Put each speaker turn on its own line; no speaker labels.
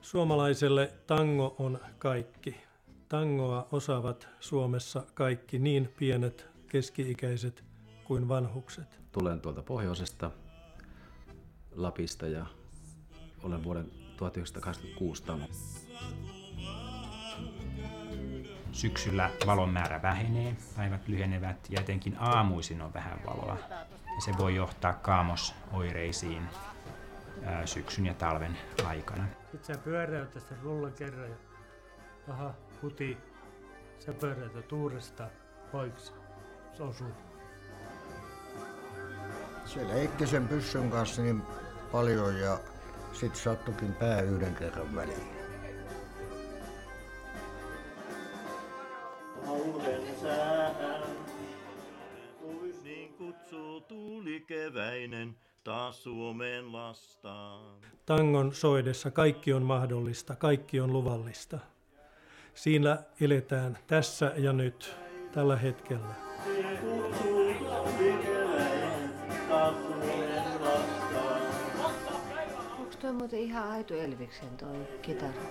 Suomalaiselle tango on kaikki. Tangoa osaavat Suomessa kaikki, niin pienet, keski-ikäiset kuin vanhukset.
Tulen tuolta pohjoisesta, Lapista ja olen vuoden 1986 tango.
Syksyllä valon määrä vähenee, päivät lyhenevät ja etenkin aamuisin on vähän valoa. Ja se voi johtaa kaamosoireisiin syksyn ja talven aikana.
Sitten sä pyöräytät sen rullan kerran ja aha, huti, sä pyöräytät uudestaan poiksi. Se osuu.
Se leikki sen pyssyn kanssa niin paljon ja sit sattukin pää yhden kerran väliin.
Talven sään, niin kutsuu tuuli keväinen taas Suomeen lastaan.
Tangon soidessa kaikki on mahdollista, kaikki on luvallista. Siinä eletään tässä ja nyt, tällä hetkellä.
Niin kutsuu tuuli keväinen taas Suomeen lastaan.
Onko toi muuten ihan aito Elviksen toi kitara?